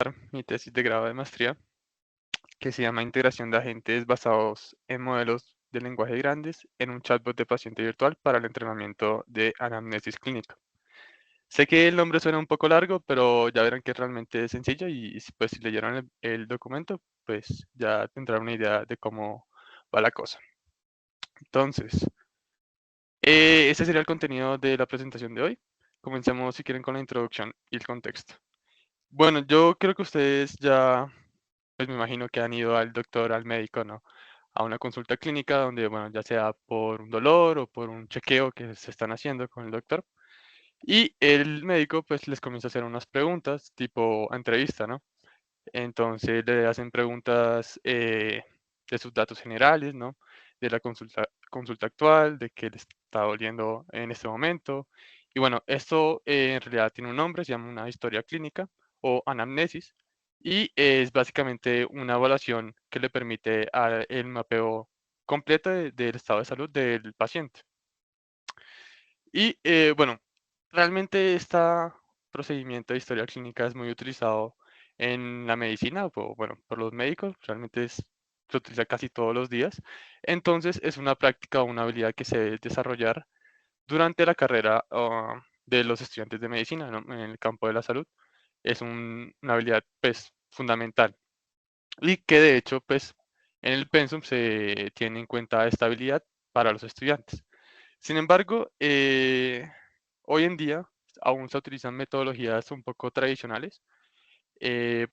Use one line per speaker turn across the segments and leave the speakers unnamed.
presentar mi tesis de grado de maestría, que se llama Integración de agentes basados en modelos de lenguaje grandes en un chatbot de paciente virtual para el entrenamiento de anamnesis clínica. Sé que el nombre suena un poco largo, pero ya verán que realmente es sencillo y pues si leyeron el documento, pues ya tendrán una idea de cómo va la cosa. Entonces, ese sería el contenido de la presentación de hoy. Comencemos si quieren con la introducción y el contexto. Bueno, yo creo que ustedes ya, pues me imagino que han ido al doctor, al médico, ¿no? A una consulta clínica donde, bueno, ya sea por un dolor o por un chequeo que se están haciendo con el doctor. Y el médico, pues les comienza a hacer unas preguntas tipo entrevista, ¿no? Entonces le hacen preguntas de sus datos generales, ¿no? De la consulta actual, de qué le está doliendo en este momento. Y bueno, esto en realidad tiene un nombre, se llama una historia clínica o anamnesis. Y es básicamente una evaluación que le permite el mapeo completo del estado de salud del paciente. Y bueno, realmente este procedimiento de historia clínica es muy utilizado en la medicina, o bueno, por los médicos, realmente se utiliza casi todos los días. Entonces es una práctica o una habilidad que se debe desarrollar durante la carrera de los estudiantes de medicina, ¿no? En el campo de la salud. Es una habilidad pues fundamental y que de hecho pues en el pensum se tiene en cuenta esta habilidad para los estudiantes. Sin embargo, hoy en día aún se utilizan metodologías un poco tradicionales.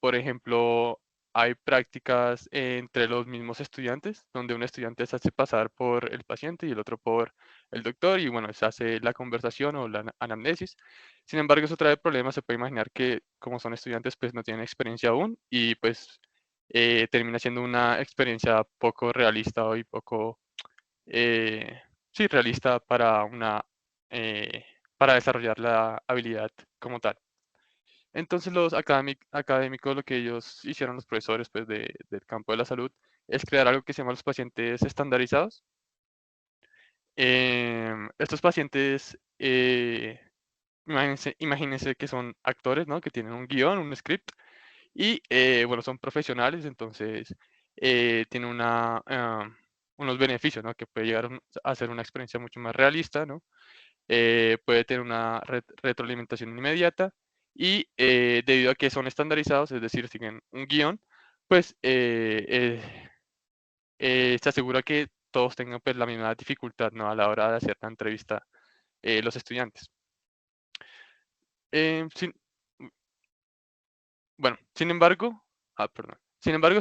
Por ejemplo, hay prácticas entre los mismos estudiantes, donde un estudiante se hace pasar por el paciente y el otro por el doctor, y bueno, se hace la conversación o la anamnesis. Sin embargo, eso trae problemas. Se puede imaginar que como son estudiantes, pues no tienen experiencia aún y pues termina siendo una experiencia poco realista y poco sí, realista para desarrollar la habilidad como tal. Entonces los académicos, lo que ellos hicieron, los profesores pues, del campo de la salud, es crear algo que se llama los pacientes estandarizados. Estos pacientes, imagínense que son actores, ¿no? Que tienen un guión, un script, y bueno, son profesionales, entonces tienen unos beneficios, ¿no? Que puede llegar a ser una experiencia mucho más realista, ¿no? Puede tener una retroalimentación inmediata y debido a que son estandarizados, es decir, siguen un guión, pues se asegura que todos tengan pues, la misma dificultad, ¿no? A la hora de hacer la entrevista los estudiantes. Eh, sin- Bueno, sin embargo,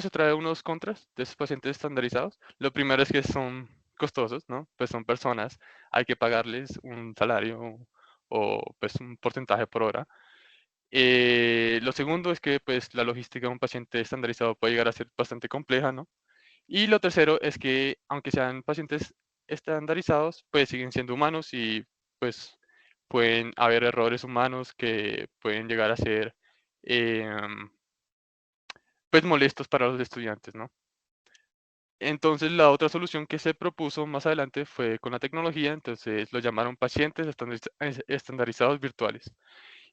se trae unos contras de esos pacientes estandarizados. Lo primero es que son costosos, ¿no? Pues son personas, hay que pagarles un salario o pues un porcentaje por hora. Lo segundo es que pues la logística de un paciente estandarizado puede llegar a ser bastante compleja, ¿no? Y lo tercero es que aunque sean pacientes estandarizados, pues siguen siendo humanos y pues pueden haber errores humanos que pueden llegar a ser em, pues molestos para los estudiantes, ¿no? Entonces la otra solución que se propuso más adelante fue con la tecnología, entonces lo llamaron pacientes estandarizados virtuales.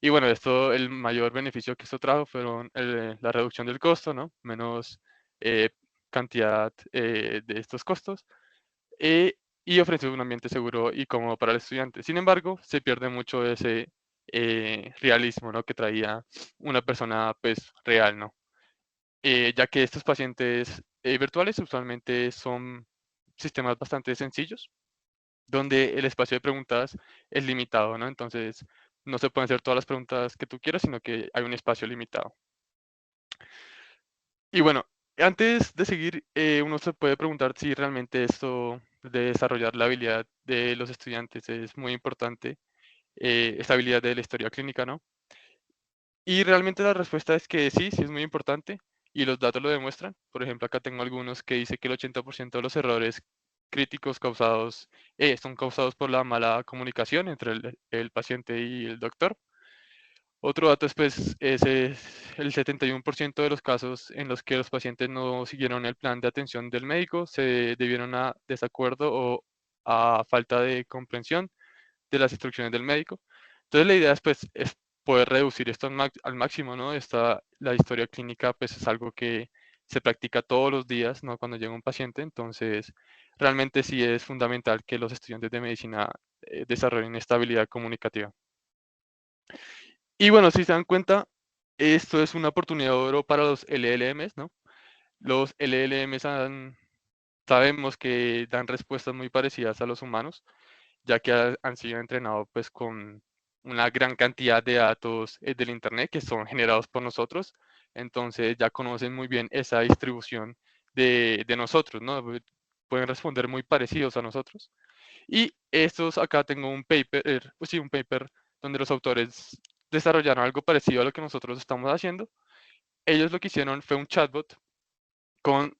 Y bueno, esto, el mayor beneficio que esto trajo fueron la reducción del costo, ¿no? Menos eh, cantidad de estos costos eh, y ofrece un ambiente seguro y cómodo para el estudiante. Sin embargo, se pierde mucho ese realismo, ¿no? Que traía una persona, pues, real, ¿no? Ya que estos pacientes virtuales usualmente son sistemas bastante sencillos, donde el espacio de preguntas es limitado, ¿no? Entonces, no se pueden hacer todas las preguntas que tú quieras, sino que hay un espacio limitado. Y bueno, antes de seguir, uno se puede preguntar si realmente esto de desarrollar la habilidad de los estudiantes es muy importante, esta habilidad de la historia clínica, ¿no? Y realmente la respuesta es que sí, sí es muy importante y los datos lo demuestran. Por ejemplo, acá tengo algunos que dice que el 80% de los errores críticos causados son causados por la mala comunicación entre el paciente y el doctor. Otro dato es, pues, es el 71% de los casos en los que los pacientes no siguieron el plan de atención del médico se debieron a desacuerdo o a falta de comprensión de las instrucciones del médico. Entonces la idea es, pues, es poder reducir esto al máximo, ¿no? La historia clínica, pues es algo que se practica todos los días, ¿no? Cuando llega un paciente, entonces realmente sí es fundamental que los estudiantes de medicina desarrollen estabilidad comunicativa. Y bueno, si se dan cuenta, esto es una oportunidad de oro para los LLMs, ¿no? Los LLMs sabemos que dan respuestas muy parecidas a los humanos, ya que han sido entrenados pues con una gran cantidad de datos del Internet que son generados por nosotros. Entonces ya conocen muy bien esa distribución de nosotros, ¿no? Pueden responder muy parecidos a nosotros. Y estos, acá tengo un paper, pues sí, un paper donde los autores desarrollaron algo parecido a lo que nosotros estamos haciendo. Ellos lo que hicieron fue un chatbot con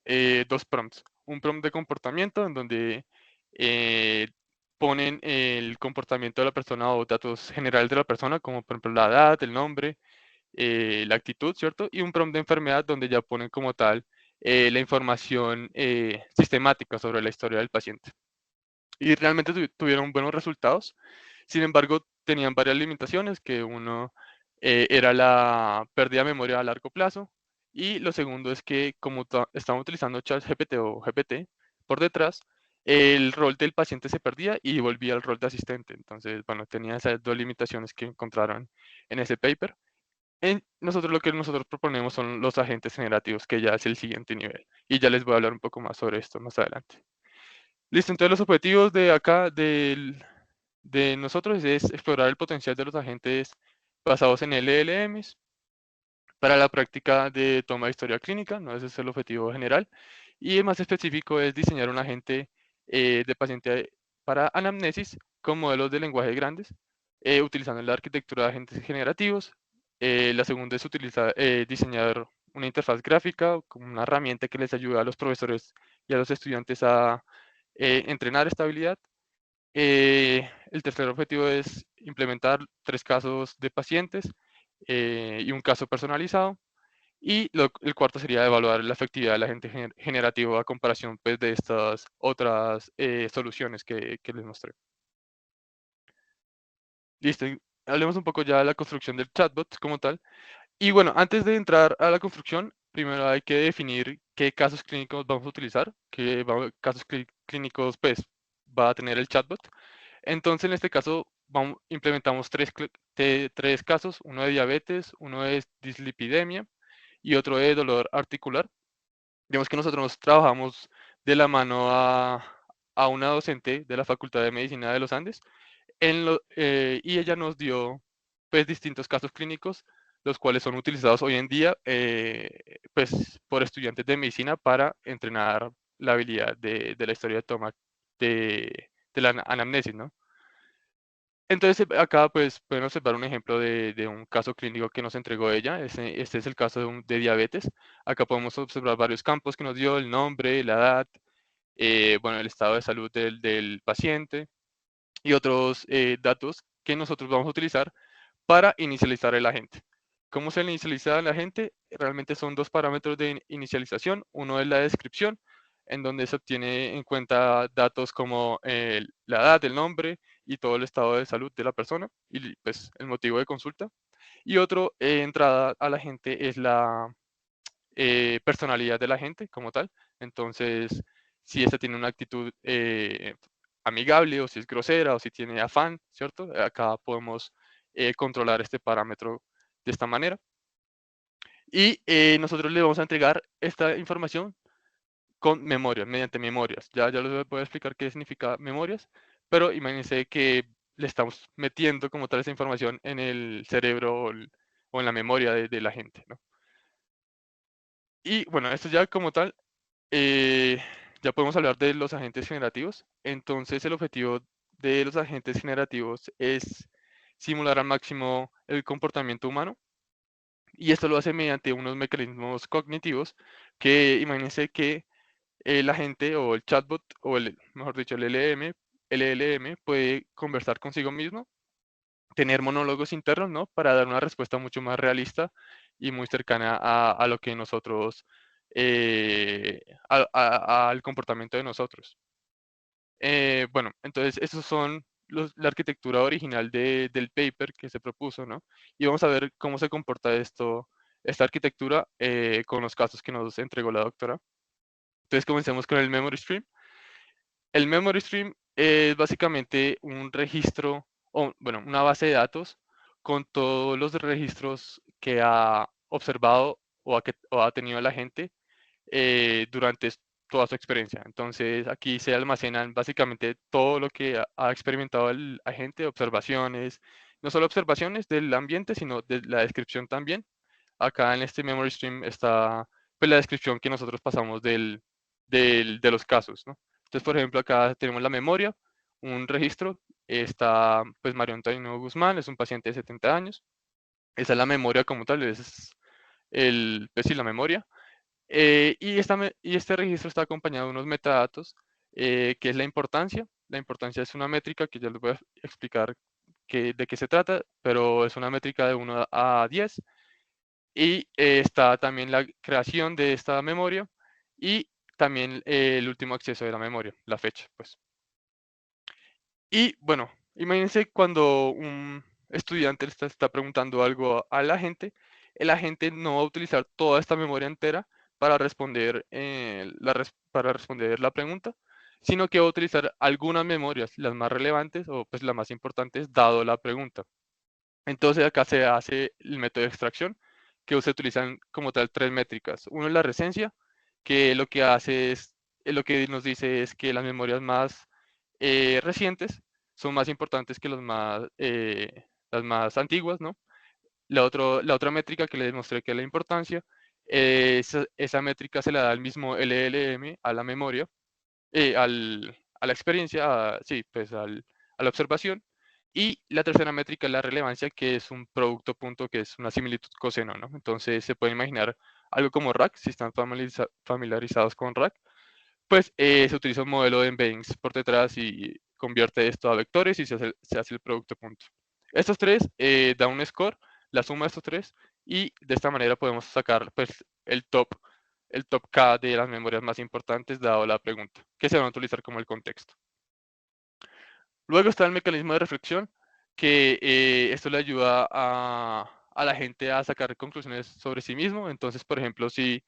dos prompts. Un prompt de comportamiento en donde eh, ponen el comportamiento de la persona o datos generales de la persona, como por ejemplo la edad, el nombre, la actitud, ¿cierto? Y un prompt de enfermedad donde ya ponen como tal la información sistemática sobre la historia del paciente. Y realmente tuvieron buenos resultados. Sin embargo, tenían varias limitaciones, que uno era la pérdida de memoria a largo plazo, y lo segundo es que como estamos utilizando ChatGPT o GPT por detrás, el rol del paciente se perdía y volvía al rol de asistente. Entonces, bueno, tenía esas dos limitaciones que encontraron en ese paper. Nosotros lo que nosotros proponemos son los agentes generativos, que ya es el siguiente nivel. Y ya les voy a hablar un poco más sobre esto más adelante. Listo, entonces los objetivos de acá, de nosotros, es explorar el potencial de los agentes basados en LLMs para la práctica de toma de historia clínica, ¿no? Ese es el objetivo general. Y el más específico es diseñar un agente de paciente para anamnesis con modelos de lenguaje grandes, utilizando la arquitectura de agentes generativos. La segunda es diseñar una interfaz gráfica como una herramienta que les ayude a los profesores y a los estudiantes a entrenar estabilidad. El tercer objetivo es implementar 3 casos de pacientes y un caso personalizado. Y el cuarto sería evaluar la efectividad del agente generativo a comparación pues, de estas otras soluciones que les mostré. Listo, hablemos un poco ya de la construcción del chatbot como tal. Y bueno, antes de entrar a la construcción, primero hay que definir qué casos clínicos vamos a utilizar, qué casos clínicos pues, va a tener el chatbot. Entonces, en este caso, implementamos tres casos, uno de diabetes, uno de dislipidemia y otro de dolor articular. Digamos que nosotros trabajamos de la mano a una docente de la Facultad de Medicina de los Andes y ella nos dio pues distintos casos clínicos, los cuales son utilizados hoy en día pues por estudiantes de medicina para entrenar la habilidad de la historia de toma de la anamnesis, ¿no? Entonces, acá pues pueden observar un ejemplo de un caso clínico que nos entregó ella. Este es el caso de diabetes. Acá podemos observar varios campos que nos dio: el nombre, la edad, bueno, el estado de salud del paciente y otros datos que nosotros vamos a utilizar para inicializar el agente. ¿Cómo se le inicializa el agente? Realmente son dos parámetros de inicialización. Uno es la descripción, en donde se obtiene en cuenta datos como la edad, el nombre y todo el estado de salud de la persona y pues el motivo de consulta. Y otro entrada a la gente es la personalidad de la gente como tal. Entonces, si esta tiene una actitud amigable o si es grosera o si tiene afán, ¿cierto? Acá podemos controlar este parámetro de esta manera. Y nosotros le vamos a entregar esta información con memorias, mediante memorias. Ya les voy a explicar qué significa memorias, pero imagínense que le estamos metiendo como tal esa información en el cerebro o en la memoria de la gente, ¿no? Y bueno, esto ya como tal, ya podemos hablar de los agentes generativos. Entonces, el objetivo de los agentes generativos es simular al máximo el comportamiento humano. Y esto lo hace mediante unos mecanismos cognitivos que imagínense que el agente o el chatbot o mejor dicho, el LLM puede conversar consigo mismo, tener monólogos internos, ¿no? Para dar una respuesta mucho más realista y muy cercana a lo que nosotros, eh, al comportamiento de nosotros. Bueno, entonces esos son la arquitectura original del paper que se propuso, ¿no? Y vamos a ver cómo se comporta esta arquitectura con los casos que nos entregó la doctora. Entonces comencemos con el memory stream. El memory stream es básicamente un registro, o bueno, una base de datos con todos los registros que ha observado o ha tenido la gente durante toda su experiencia. Entonces aquí se almacenan básicamente todo lo que ha experimentado el agente, observaciones, no solo observaciones del ambiente, sino de la descripción también. Acá en este memory stream está pues, la descripción que nosotros pasamos de los casos, ¿no? Entonces, por ejemplo, acá tenemos la memoria, un registro, está pues Mario Antonio Guzmán, es un paciente de 70 años. Esa es la memoria como tal, es pues sí, la memoria. Y este registro está acompañado de unos metadatos, que es la importancia. La importancia es una métrica que ya les voy a explicar de qué se trata, pero es una métrica de 1 a 10. Y está también la creación de esta memoria y también el último acceso de la memoria, la fecha, pues. Y bueno, imagínense cuando un estudiante le está preguntando algo a la gente, el agente no va a utilizar toda esta memoria entera para responder, para responder la pregunta, sino que va a utilizar algunas memorias, las más relevantes o pues las más importantes, dado la pregunta. Entonces acá se hace el método de extracción, que se utilizan como tal tres métricas. Uno es la recencia, que lo que hace es, lo que nos dice es que las memorias más recientes son más importantes que las más antiguas, ¿no? La otra métrica que les mostré que es la importancia, esa métrica se la da el mismo LLM a la memoria, a la experiencia, sí, pues a la observación. Y la tercera métrica es la relevancia, que es un producto punto, que es una similitud coseno, ¿no? Entonces se puede imaginar algo como RAG, si están familiarizados con RAG, pues se utiliza un modelo de embeddings por detrás y convierte esto a vectores y se hace el producto punto. Estos tres dan un score, la suma de estos tres, y de esta manera podemos sacar pues, el top K de las memorias más importantes dado la pregunta, que se van a utilizar como el contexto. Luego está el mecanismo de reflexión, que esto le ayuda a la gente a sacar conclusiones sobre sí mismo. Entonces, por ejemplo, si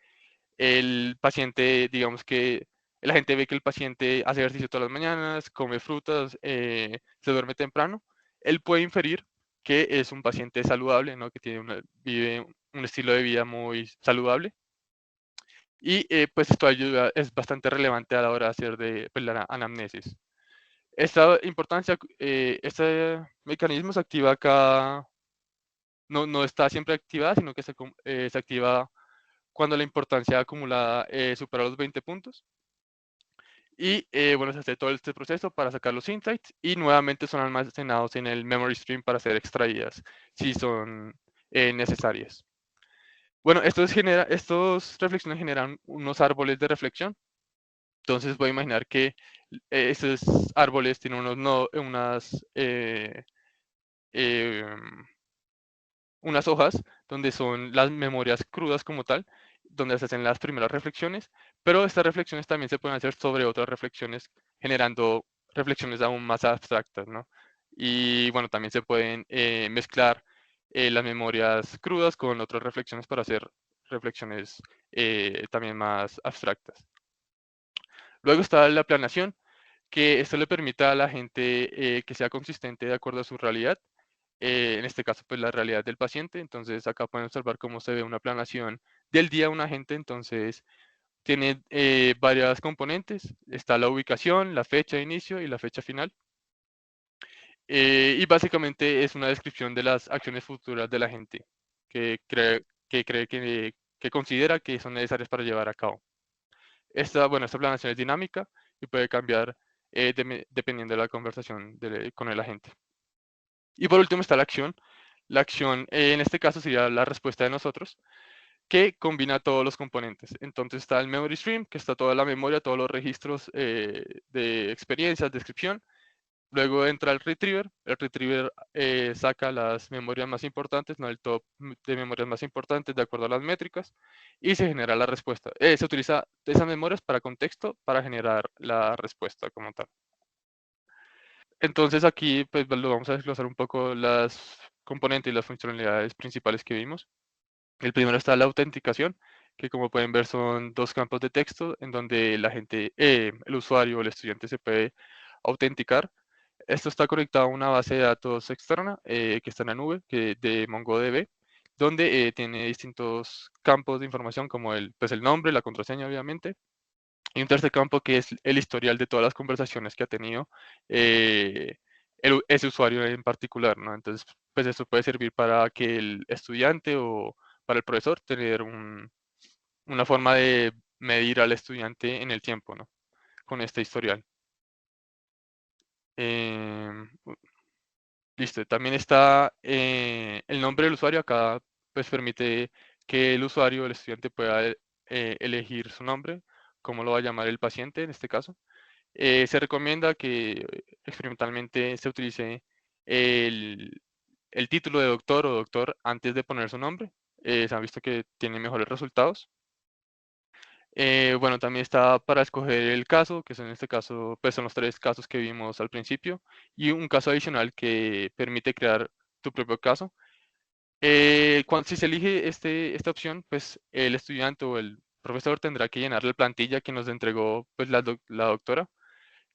el paciente, digamos que la gente ve que el paciente hace ejercicio todas las mañanas, come frutas, se duerme temprano, él puede inferir que es un paciente saludable, ¿no? Que vive un estilo de vida muy saludable. Y pues esto ayuda, es bastante relevante a la hora de hacer pues, la anamnesis. Esta importancia, este mecanismo se activa acá, no está siempre activada, sino que se activa cuando la importancia acumulada supera los 20 puntos. Y bueno, se hace todo este proceso para sacar los insights y nuevamente son almacenados en el memory stream para ser extraídas si son necesarias. Bueno, estos reflexiones generan unos árboles de reflexión. Entonces voy a imaginar que esos árboles tienen em, unas hojas donde son las memorias crudas como tal, donde se hacen las primeras reflexiones, pero estas reflexiones también se pueden hacer sobre otras reflexiones, generando reflexiones aún más abstractas, ¿no? Y bueno, también se pueden mezclar las memorias crudas con otras reflexiones para hacer reflexiones también más abstractas. Luego está la planeación, que esto le permita a la gente que sea consistente de acuerdo a su realidad, en este caso pues la realidad del paciente. Entonces acá pueden observar cómo se ve una planeación del día de un agente. Entonces tiene varias componentes, está la ubicación, la fecha de inicio y la fecha final. Y básicamente es una descripción de las acciones futuras de la gente que considera que son necesarias para llevar a cabo. Bueno, esta planeación es dinámica y puede cambiar dependiendo de la conversación con el agente. Y por último está la acción. La acción en este caso sería la respuesta de nosotros, que combina todos los componentes. Entonces está el memory stream, que está toda la memoria, todos los registros de experiencias, descripción. Luego entra el retriever. El retriever saca las memorias más importantes, no el top de memorias más importantes de acuerdo a las métricas, y se genera la respuesta. Se utiliza esas memorias para contexto para generar la respuesta como tal. Entonces aquí pues lo vamos a desglosar un poco las componentes y las funcionalidades principales que vimos. El primero está la autenticación, que como pueden ver son dos campos de texto en donde la gente, el usuario o el estudiante se puede autenticar. Esto está conectado a una base de datos externa que está en la nube, de MongoDB, donde tiene distintos campos de información como pues el nombre, la contraseña obviamente, y un tercer campo que es el historial de todas las conversaciones que ha tenido eh, ese usuario en particular, ¿no? Entonces, pues eso puede servir para que el estudiante o para el profesor tener una forma de medir al estudiante en el tiempo, ¿no? Con este historial. Em, Listo, también está el nombre del usuario. Acá pues permite que el usuario, el estudiante pueda elegir su nombre, cómo lo va a llamar el paciente en este caso. Se recomienda que experimentalmente se utilice el, el título de doctor o doctor antes de poner su nombre. Se han visto que tiene mejores resultados. Bueno, también está para escoger el caso, que son en este caso, pues son los tres casos que vimos al principio, y un caso adicional que permite crear tu propio caso. Si se elige esta opción, pues el estudiante o el profesor tendrá que llenar la plantilla que nos entregó pues, la doctora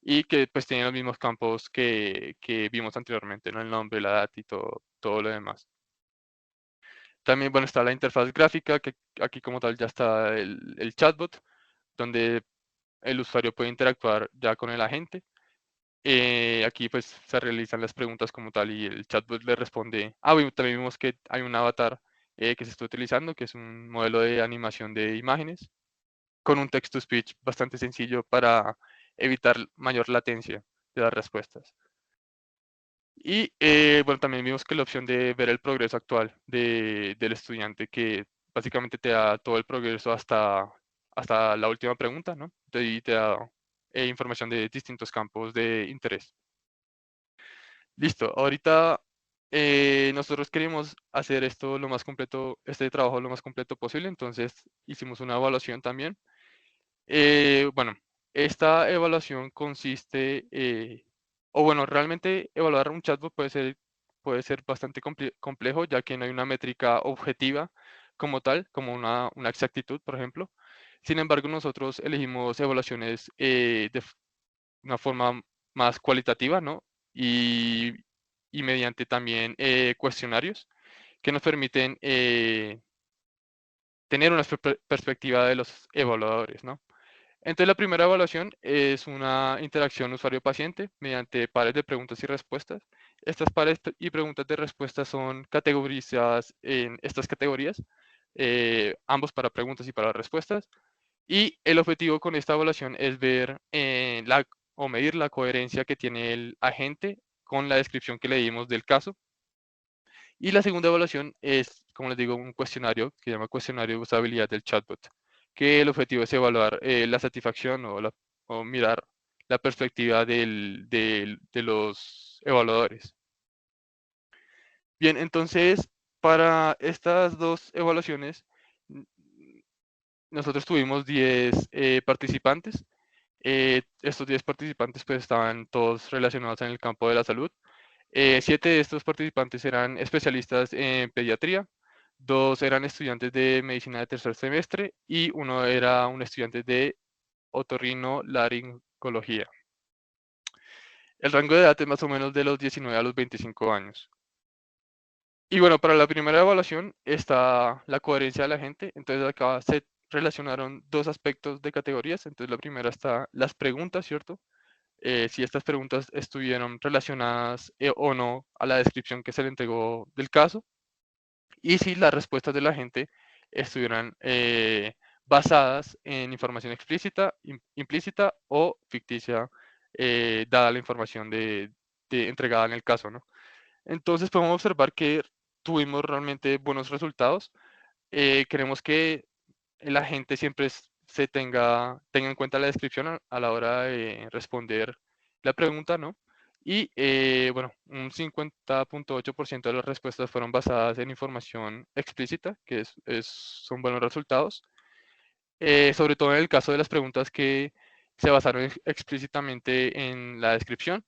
y que pues tiene los mismos campos que vimos anteriormente, ¿no? El nombre, la edad y todo lo demás. También, bueno, está la interfaz gráfica, que aquí como tal ya está el chatbot, donde el usuario puede interactuar ya con el agente. Aquí pues se realizan las preguntas como tal y el chatbot le responde. Bueno, también vimos que hay un avatar que se está utilizando, que es un modelo de animación de imágenes con un text-to-speech bastante sencillo para evitar mayor latencia de las respuestas. Y bueno, también vimos que la opción de ver el progreso actual del estudiante, que básicamente te da todo el progreso hasta la última pregunta, ¿no? Y te da información de distintos campos de interés. Listo, ahorita nosotros queríamos hacer esto lo más completo, este trabajo lo más completo posible, entonces hicimos una evaluación también. Bueno, esta evaluación consiste, o bueno, realmente evaluar un chatbot puede ser bastante complejo, ya que no hay una métrica objetiva como tal, como una exactitud, por ejemplo. Sin embargo, nosotros elegimos evaluaciones una forma más cualitativa, ¿no? Y, y mediante también cuestionarios que nos permiten tener una perspectiva de los evaluadores, ¿no? Entonces, la primera evaluación es una interacción usuario-paciente mediante pares de preguntas y respuestas. Estas pares y preguntas de respuestas son categorizadas en estas categorías, ambos para preguntas y para respuestas. Y el objetivo con esta evaluación es ver o medir la coherencia que tiene el agente con la descripción que le dimos del caso. Y la segunda evaluación es, como les digo, un cuestionario que se llama cuestionario de usabilidad del chatbot, que el objetivo es evaluar la satisfacción o mirar la perspectiva de los evaluadores. Bien, entonces, para estas dos evaluaciones, nosotros tuvimos 10 participantes. Estos 10 participantes pues estaban todos relacionados en el campo de la salud. 7 de estos participantes eran especialistas en pediatría, 2 eran estudiantes de medicina de tercer semestre y uno era un estudiante de otorrinolaringología. El rango de edad es más o menos de los 19 a los 25 años. Y bueno, para la primera evaluación está la coherencia de la gente. Entonces acá se relacionaron dos aspectos de categorías. Entonces la primera está las preguntas, ¿cierto? Si estas preguntas estuvieron relacionadas o no a la descripción que se le entregó del caso y si las respuestas de la gente estuvieran basadas en información explícita, implícita o ficticia, dada la información entregada en el caso, ¿no? Entonces podemos observar que tuvimos realmente buenos resultados. Queremos que la gente siempre tenga en cuenta la descripción a la hora de responder la pregunta, ¿no? Y bueno, un 50.8% de las respuestas fueron basadas en información explícita, que son buenos resultados. Sobre todo en el caso de las preguntas que se basaron explícitamente en la descripción.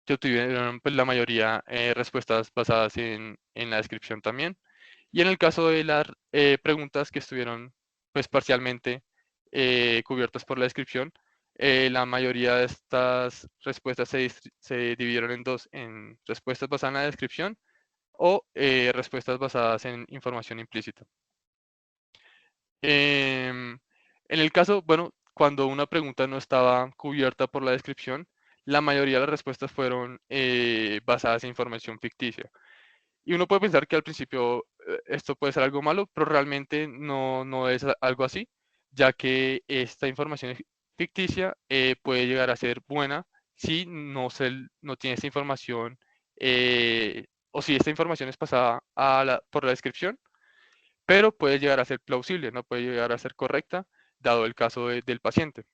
se obtuvieron pues, la mayoría respuestas basadas en la descripción también. Y en el caso de las preguntas que estuvieron pues parcialmente cubiertas por la descripción, la mayoría de estas respuestas se dividieron en dos, en respuestas basadas en la descripción o respuestas basadas en información implícita. En el caso, bueno, cuando una pregunta no estaba cubierta por la descripción, la mayoría de las respuestas fueron basadas en información ficticia. Y uno puede pensar que al principio esto puede ser algo malo, pero realmente no es algo así, ya que esta información ficticia puede llegar a ser buena si no tiene esta información o si esta información es pasada por la descripción, pero puede llegar a ser plausible, no puede llegar a ser correcta, dado el caso del paciente.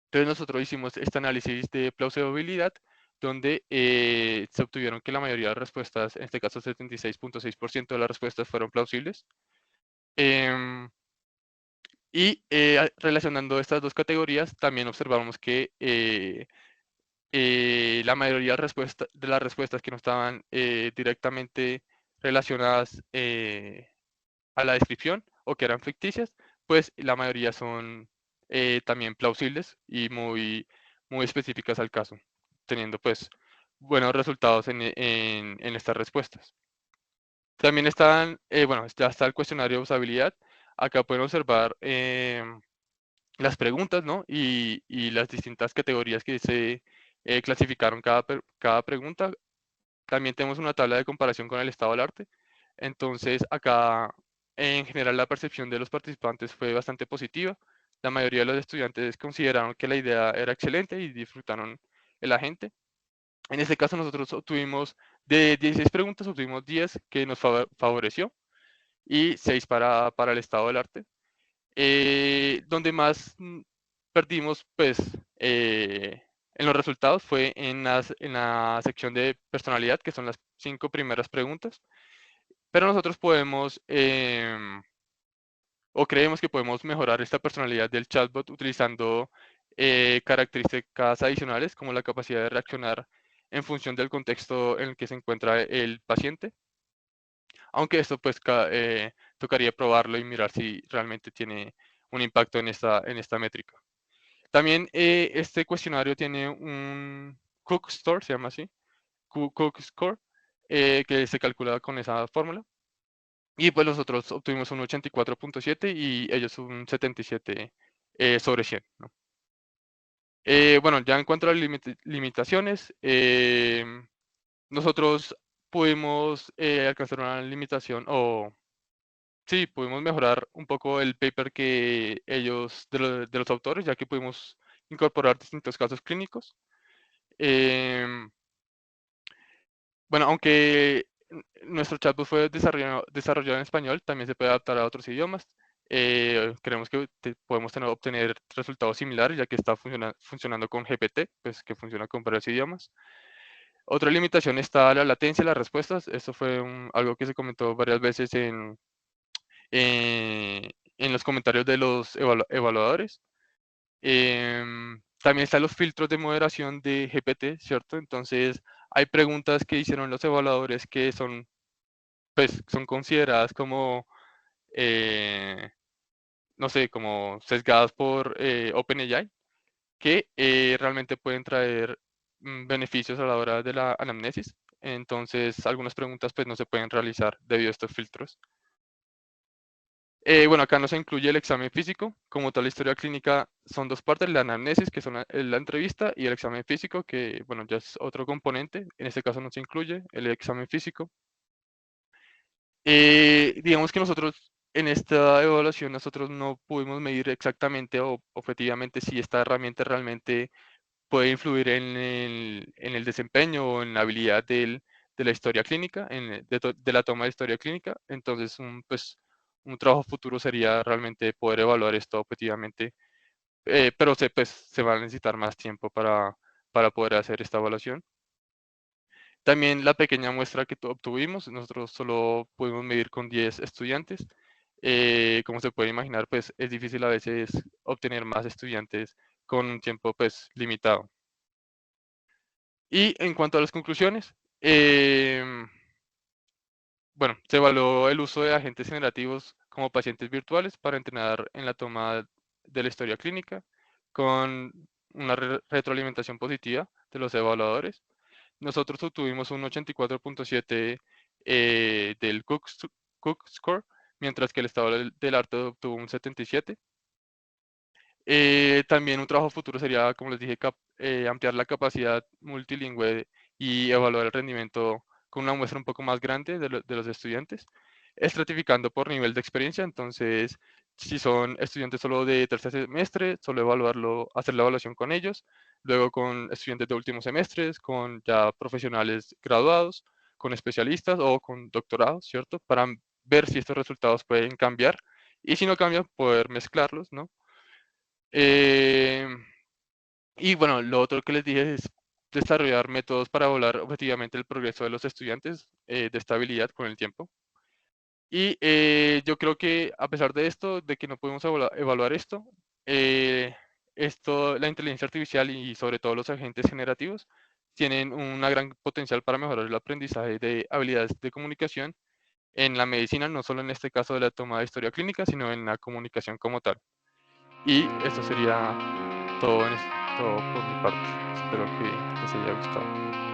Entonces nosotros hicimos este análisis de plausibilidad, donde se obtuvieron que la mayoría de las respuestas, en este caso 76.6% de las respuestas fueron plausibles. Em, y relacionando estas dos categorías, también observamos que la mayoría de las respuestas que no estaban directamente relacionadas a la descripción o que eran ficticias, pues la mayoría son también plausibles y muy específicas al caso, teniendo pues buenos resultados en estas respuestas. También están, bueno, ya está el cuestionario de usabilidad. Acá pueden observar las preguntas, ¿no? Y las distintas categorías que se clasificaron cada pregunta. También tenemos una tabla de comparación con el estado del arte. Entonces, acá en general la percepción de los participantes fue bastante positiva. La mayoría de los estudiantes consideraron que la idea era excelente y disfrutaron el agente. En este caso nosotros obtuvimos, de 16 preguntas, obtuvimos 10 que nos favoreció y 6 para el estado del arte. Donde más perdimos, pues, en los resultados fue en la sección de personalidad, que son las 5 primeras preguntas. Pero nosotros podemos, o creemos que podemos mejorar esta personalidad del chatbot utilizando características adicionales como la capacidad de reaccionar en función del contexto en el que se encuentra el paciente. Aunque esto pues tocaría probarlo y mirar si realmente tiene un impacto en esta métrica. También este cuestionario tiene un Cook Score, se llama así, Cook Score, que se calcula con esa fórmula. Y pues nosotros obtuvimos un 84.7 y ellos un 77 sobre 100, ¿no? Bueno, ya en cuanto a las limitaciones, nosotros pudimos alcanzar una limitación o sí, pudimos mejorar un poco el paper que ellos, de los autores, ya que pudimos incorporar distintos casos clínicos. Em, bueno, aunque nuestro chatbot fue desarrollado en español, también se puede adaptar a otros idiomas. Creemos que podemos obtener resultados similares, ya que está funcionando con GPT, pues que funciona con varios idiomas. Otra limitación está la latencia de las respuestas. Esto fue algo que se comentó varias veces en los comentarios de los evaluadores. También están los filtros de moderación de GPT, ¿cierto? Entonces, hay preguntas que hicieron los evaluadores que son, pues, son consideradas como, eh, no sé, como sesgadas por OpenAI, que realmente pueden traer beneficios a la hora de la anamnesis. Entonces, algunas preguntas pues no se pueden realizar debido a estos filtros. Bueno, acá no se incluye el examen físico. Como tal, la historia clínica son dos partes, la anamnesis, que son la entrevista, y el examen físico, que bueno, ya es otro componente. En este caso no se incluye el examen físico. Digamos que nosotros en esta evaluación nosotros no pudimos medir exactamente o objetivamente si esta herramienta realmente puede influir en el desempeño o en la habilidad de la historia clínica, de la toma de historia clínica. Entonces, pues, un trabajo futuro sería realmente poder evaluar esto objetivamente, pero pues, se va a necesitar más tiempo para poder hacer esta evaluación. También la pequeña muestra que obtuvimos, nosotros solo pudimos medir con 10 estudiantes. Como se puede imaginar, pues es difícil a veces obtener más estudiantes con un tiempo pues limitado. Y en cuanto a las conclusiones, bueno, se evaluó el uso de agentes generativos como pacientes virtuales para entrenar en la toma de la historia clínica con una retroalimentación positiva de los evaluadores. Nosotros obtuvimos un 84.7 del Cook Score, mientras que el estado del arte obtuvo un 77. También un trabajo futuro sería, como les dije, ampliar la capacidad multilingüe y evaluar el rendimiento con una muestra un poco más grande de los estudiantes, estratificando por nivel de experiencia. Entonces, si son estudiantes solo de tercer semestre, solo evaluarlo, hacer la evaluación con ellos, luego con estudiantes de últimos semestres, con ya profesionales graduados, con especialistas o con doctorados, ¿cierto? Para ver si estos resultados pueden cambiar y si no cambian, poder mezclarlos, ¿no? Eh, y bueno, lo otro que les dije es desarrollar métodos para evaluar objetivamente el progreso de los estudiantes de estabilidad con el tiempo. Y yo creo que a pesar de esto, de que no podemos evaluar esto, la inteligencia artificial y sobre todo los agentes generativos tienen una gran potencial para mejorar el aprendizaje de habilidades de comunicación en la medicina, no solo en este caso de la toma de historia clínica, sino en la comunicación como tal. Y esto sería todo, todo por mi parte. Espero que les haya gustado.